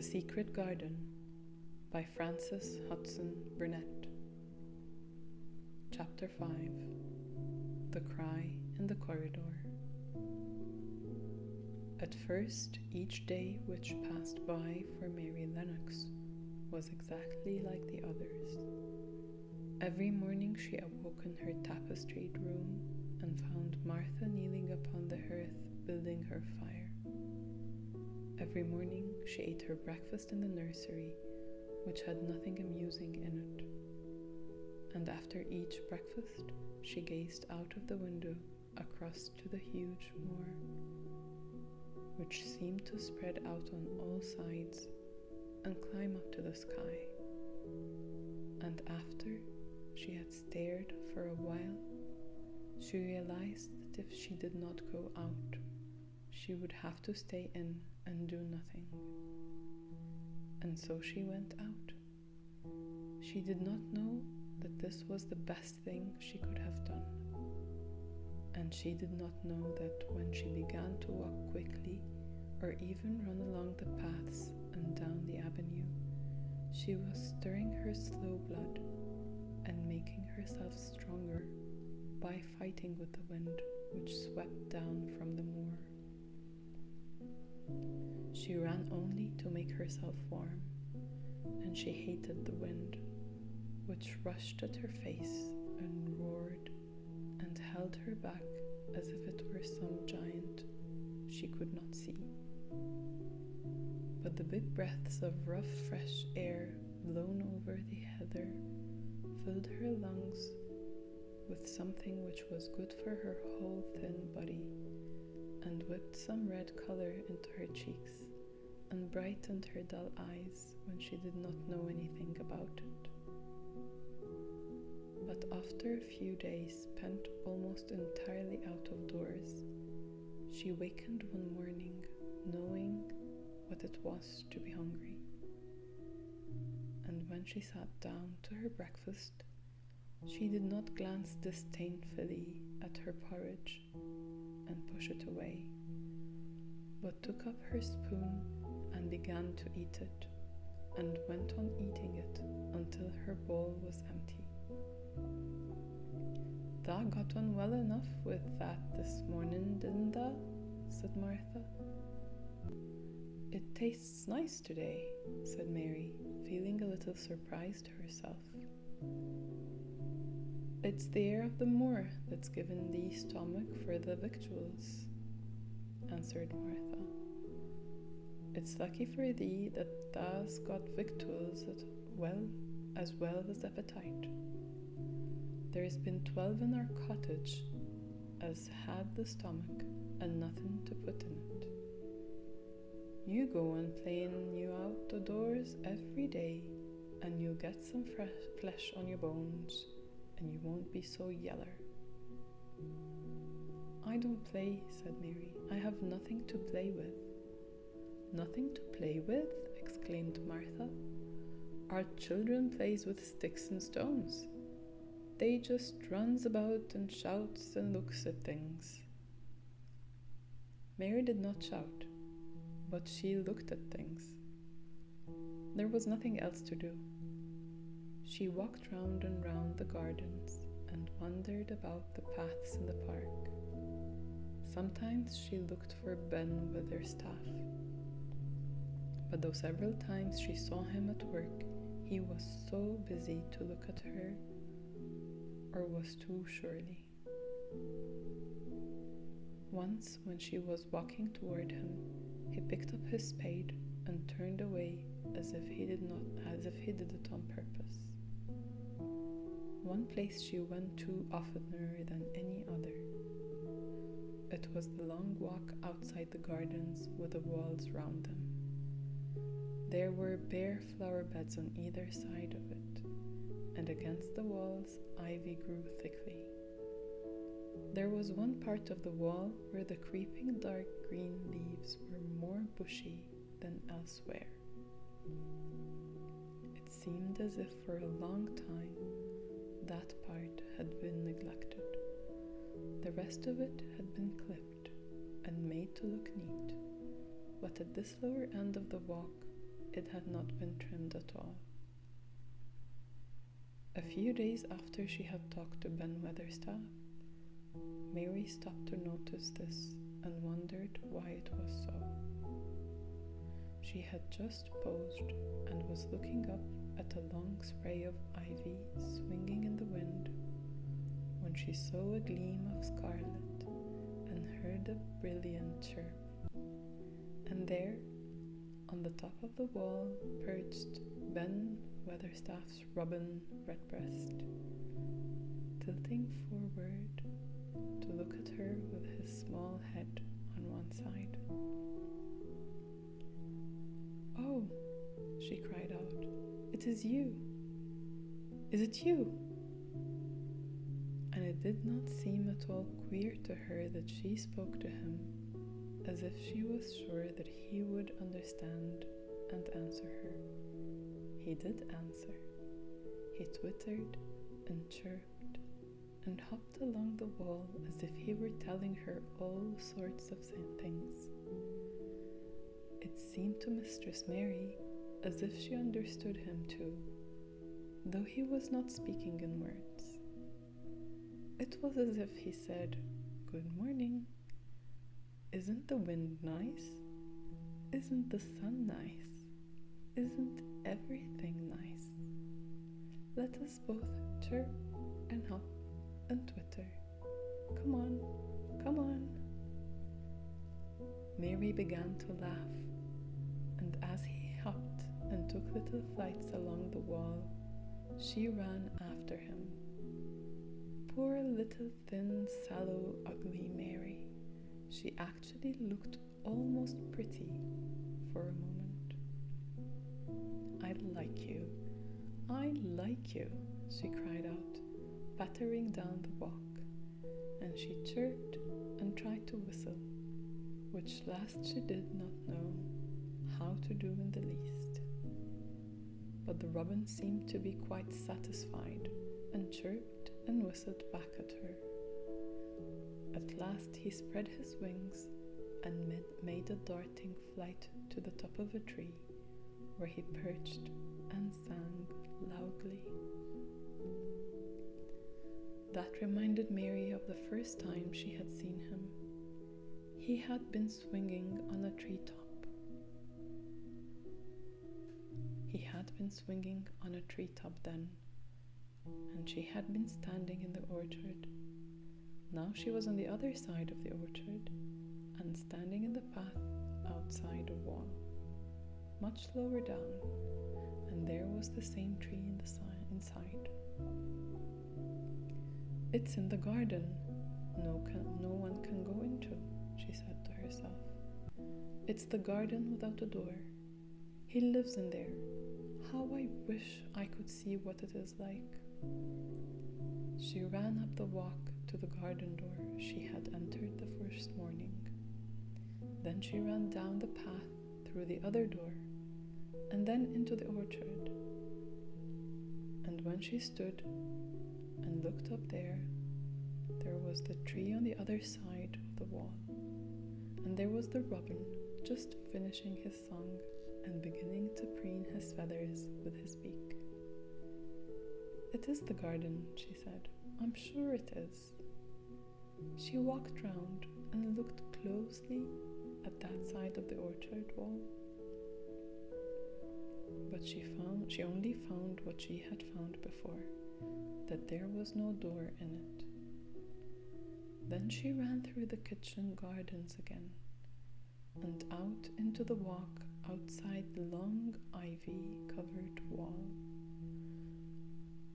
The Secret Garden by Frances Hudson Burnett. Chapter 5. The Cry in the Corridor. At first, each day which passed by for Mary Lennox was exactly like the others. Every morning she awoke in her tapestried room and found Martha kneeling upon the hearth building her fire. Every morning she ate her breakfast in the nursery, which had nothing amusing in it. And after each breakfast, she gazed out of the window across to the huge moor, which seemed to spread out on all sides and climb up to the sky. And after she had stared for a while, she realized that if she did not go out, she would have to stay in and do nothing. And so she went out. She did not know that this was the best thing she could have done. And she did not know that when she began to walk quickly or even run along the paths and down the avenue, she was stirring her slow blood and making herself stronger by fighting with the wind which swept down from the moor. She ran only to make herself warm, and she hated the wind, which rushed at her face and roared and held her back as if it were some giant she could not see. But the big breaths of rough, fresh air blown over the heather filled her lungs with something which was good for her whole thin body, and whipped some red color into her cheeks and brightened her dull eyes when she did not know anything about it. But after a few days spent almost entirely out of doors, she wakened one morning knowing what it was to be hungry. And when she sat down to her breakfast, she did not glance disdainfully at her porridge and push it away, but took up her spoon and began to eat it, and went on eating it until her bowl was empty. "Tha got on well enough with that this morning, didn't tha?" said Martha. "It tastes nice today," said Mary, feeling a little surprised herself. "It's the air of the moor that's given thee stomach for the victuals," answered Martha. "It's lucky for thee that thou's got victuals as well as appetite. There's been 12 in our cottage as had the stomach and nothing to put in it. You go and play in you out o' doors every day, and you'll get some fresh flesh on your bones, and you won't be so yeller." "I don't play," said Mary. "I have nothing to play with." "Nothing to play with?" exclaimed Martha. "Our children plays with sticks and stones. They just runs about and shouts and looks at things." Mary did not shout, but she looked at things. There was nothing else to do. She walked round and round the gardens and wandered about the paths in the park. Sometimes she looked for Ben with her staff, but though several times she saw him at work, he was so busy to look at her, or was too surely. Once, when she was walking toward him, he picked up his spade and turned away as if he did it on purpose. One place she went to oftener than any other. It was the long walk outside the gardens with the walls round them. There were bare flower beds on either side of it, and against the walls ivy grew thickly. There was one part of the wall where the creeping dark green leaves were more bushy than elsewhere. It seemed as if for a long time that part had been neglected. The rest of it had been clipped and made to look neat, but at this lower end of the walk it had not been trimmed at all. A few days after she had talked to Ben Weatherstaff, Mary stopped to notice this and wondered why it was so. She had just posed and was looking up at a long spray of ivy swinging in the wind when she saw a gleam of scarlet and heard a brilliant chirp. And there, on the top of the wall, perched Ben Weatherstaff's robin redbreast, tilting forward to look at her with his small head on one side. "Oh," she cried out, "it is you! Is it you?" And it did not seem at all queer to her that she spoke to him, as if she was sure that he would understand and answer her. He did answer. He twittered and chirped and hopped along the wall as if he were telling her all sorts of things. It seemed to Mistress Mary as if she understood him too, though he was not speaking in words. It was as if he said, "Good morning. Isn't the wind nice? Isn't the sun nice? Isn't everything nice? Let us both chirp and hop and twitter. Come on, come on." Mary began to laugh, and as he hopped and took little flights along the wall, she ran after him. Poor little thin, sallow, ugly Mary. She actually looked almost pretty for a moment. "I like you, I like you," she cried out, pattering down the walk, and she chirped and tried to whistle, which last she did not know how to do in the least. But the robin seemed to be quite satisfied and chirped and whistled back at her. At last he spread his wings and made a darting flight to the top of a tree, where he perched and sang loudly. That reminded Mary of the first time she had seen him. He had been swinging on a treetop. He had been swinging on a treetop then, and she had been standing in the orchard. Now she was on the other side of the orchard and standing in the path outside a wall, much lower down, and there was the same tree inside. "It's in the garden. No one can go into," she said to herself. "It's the garden without a door. He lives in there. How I wish I could see what it is like." She ran up the walk to the garden door she had entered the first morning. Then she ran down the path through the other door, and then into the orchard. And when she stood and looked up there was the tree on the other side of the wall, and there was the robin just finishing his song and beginning to preen his feathers with his beak. "It is the garden," she said. "I'm sure it is." She walked round and looked closely at that side of the orchard wall, but she only found what she had found before, that there was no door in it. Then she ran through the kitchen gardens again, and out into the walk outside the long ivy-covered wall.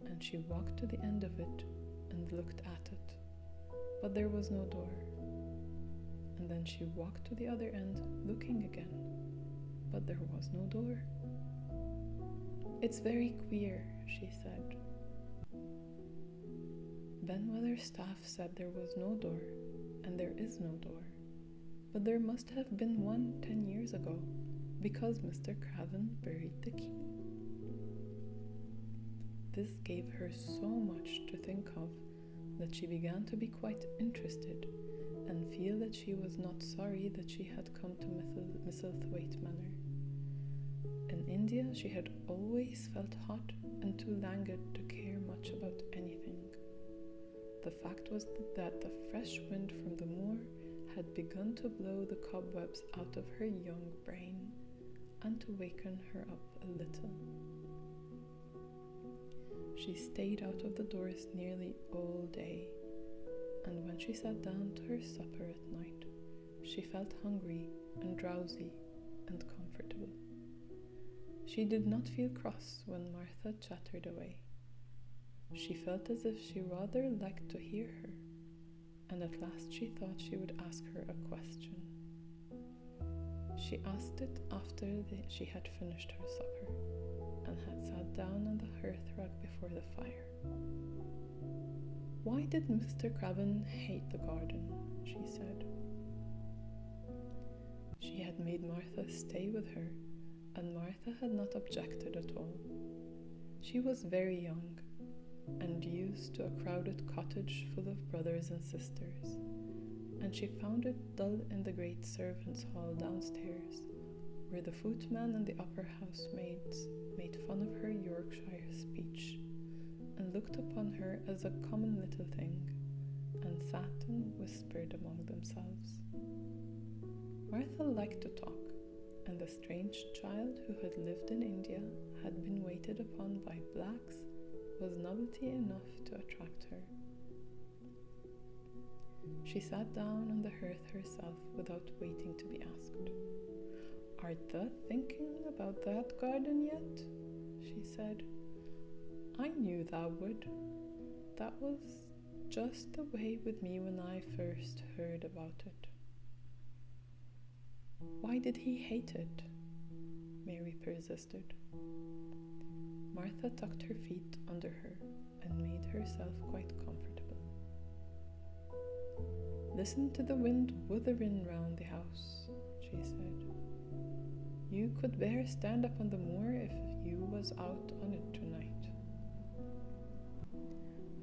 And she walked to the end of it and looked at it, but there was no door. And then she walked to the other end, looking again, but there was no door. "It's very queer," she said. Ben Weatherstaff said there was no door, and there is no door, but there must have been one 10 years ago, because Mr. Craven buried the key. This gave her so much to think of that she began to be quite interested and feel that she was not sorry that she had come to Misselthwaite Manor. And she had always felt hot and too languid to care much about anything. The fact was that the fresh wind from the moor had begun to blow the cobwebs out of her young brain and to waken her up a little. She stayed out of the doors nearly all day, and when she sat down to her supper at night, she felt hungry and drowsy and comfortable. She did not feel cross when Martha chattered away. She felt as if she rather liked to hear her, and at last she thought she would ask her a question. She asked it after she had finished her supper and had sat down on the hearthrug before the fire. "Why did Mr. Craven hate the garden?" she said. She had made Martha stay with her, and Martha had not objected at all. She was very young and used to a crowded cottage full of brothers and sisters, and she found it dull in the great servants' hall downstairs, where the footman and the upper housemaids made fun of her Yorkshire speech and looked upon her as a common little thing, and sat and whispered among themselves. Martha liked to talk, and the strange child who had lived in India, had been waited upon by blacks, was novelty enough to attract her. She sat down on the hearth herself without waiting to be asked. "Art thou thinking about that garden yet?" she said. "I knew thou would. That was just the way with me when I first heard about it." "Why did he hate it?" Mary persisted. Martha tucked her feet under her and made herself quite comfortable. "Listen to the wind wuthering round the house," she said. "You could bear stand up on the moor if you was out on it tonight."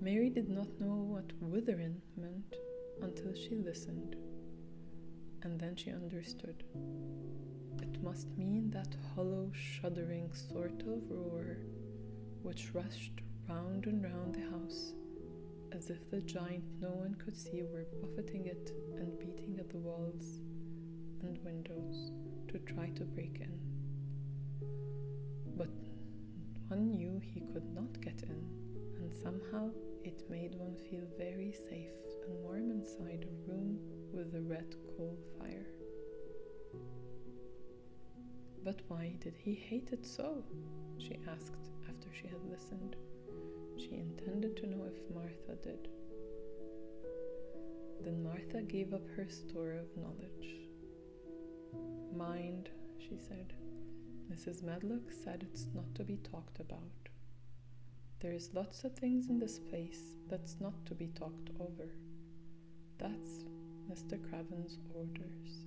Mary did not know what withering meant until she listened, and then she understood. It must mean that hollow, shuddering sort of roar which rushed round and round the house, as if the giant no one could see were buffeting it and beating at the walls and windows to try to break in. But one knew he could not get in, and somehow it made one feel very safe and warm inside a room with a red coal fire. "But why did he hate it so?" she asked after she had listened. She intended to know if Martha did. Then Martha gave up her store of knowledge. "Mind," she said, "Mrs. Medlock said it's not to be talked about. There's lots of things in this place that's not to be talked over. That's Mr. Craven's orders.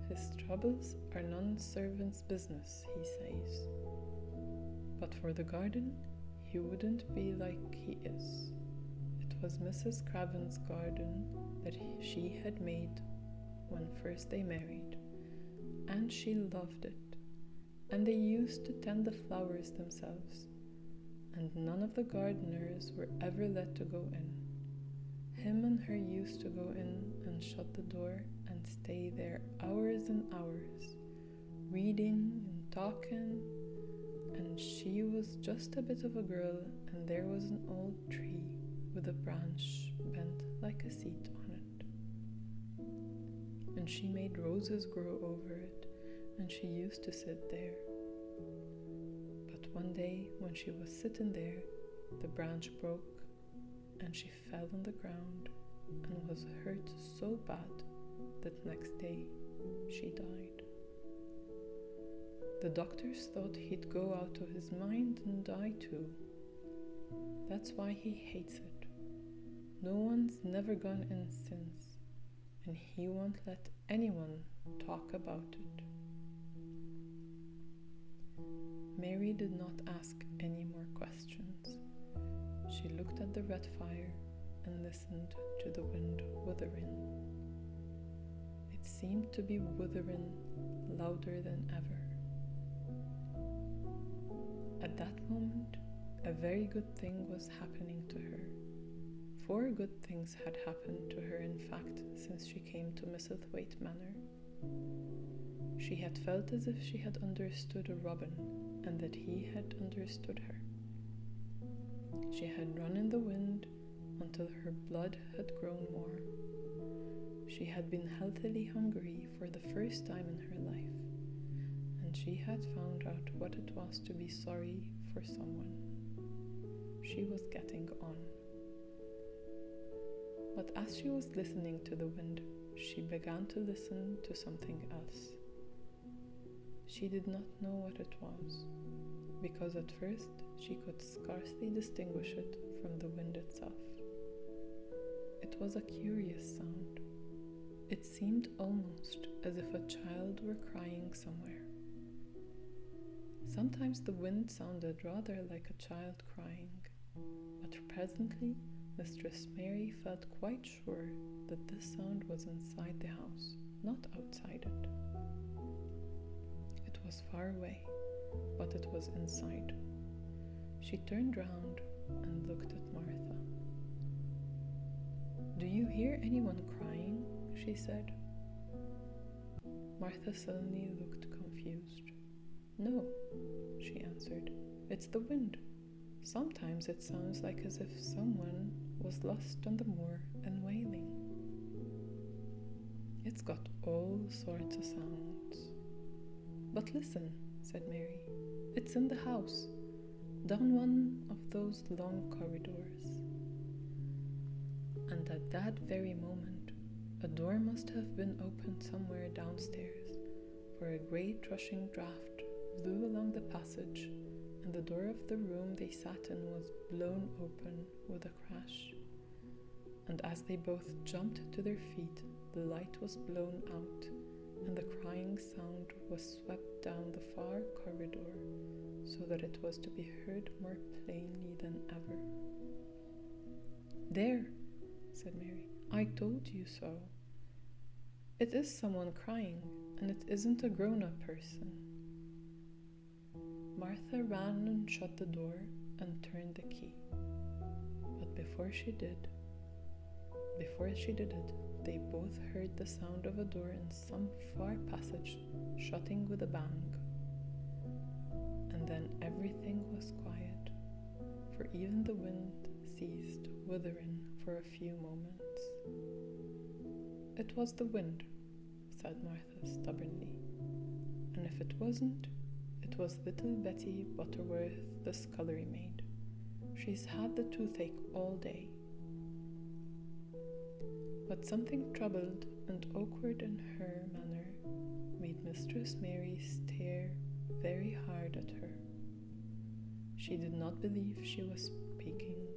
His troubles are none servant's business, he says. But for the garden, he wouldn't be like he is. It was Mrs. Craven's garden that she had made when first they married, and she loved it, and they used to tend the flowers themselves, and none of the gardeners were ever let to go in. Him and her used to go in and shut the door and stay there hours and hours, reading and talking, and she was just a bit of a girl, and there was an old tree with a branch bent like a seat on it. And she made roses grow over it, and she used to sit there. But one day, when she was sitting there, the branch broke, and she fell on the ground and was hurt so bad that next day she died. The doctors thought he'd go out of his mind and die too. That's why he hates it. No one's never gone in since, and he won't let anyone talk about it. Mary did not ask any more questions. She looked at the red fire and listened to the wind wuthering. It seemed to be wuthering louder than ever. that moment, a very good thing was happening to her. 4 good things had happened to her, in fact, since she came to Misselthwaite Manor. She had felt as if she had understood a robin, and that he had understood her. She had run in the wind until her blood had grown more. She had been healthily hungry for the first time in her life, and she had found out what it was to be sorry for someone. She was getting on. But as she was listening to the wind, she began to listen to something else. She did not know what it was, because at first she could scarcely distinguish it from the wind itself. It was a curious sound. It seemed almost as if a child were crying somewhere. Sometimes the wind sounded rather like a child crying, but presently Mistress Mary felt quite sure that this sound was inside the house, not outside it. It was far away, but it was inside. She turned round and looked at Martha. "Do you hear anyone crying?" she said. Martha suddenly looked confused. "No," she answered. "It's the wind. Sometimes it sounds like as if someone was lost on the moor and wailing. It's got all sorts of sounds." "But listen," said Mary. "It's in the house, down one of those long corridors." And at that very moment, a door must have been opened somewhere downstairs, for a great rushing draught blew along the passage, and the door of the room they sat in was blown open with a crash. And as they both jumped to their feet, the light was blown out, and the crying sound was swept down the far corridor, so that it was to be heard more plainly than ever. "There," said Mary, "I told you so. It is someone crying, and it isn't a grown-up person." Martha ran and shut the door and turned the key. But before she did it, they both heard the sound of a door in some far passage shutting with a bang. And then everything was quiet, for even the wind ceased whithering for a few moments. "It was the wind," said Martha stubbornly. "And if it wasn't, it was little Betty Butterworth, the scullery maid. She's had the toothache all day." But something troubled and awkward in her manner made Mistress Mary stare very hard at her. She did not believe she was speaking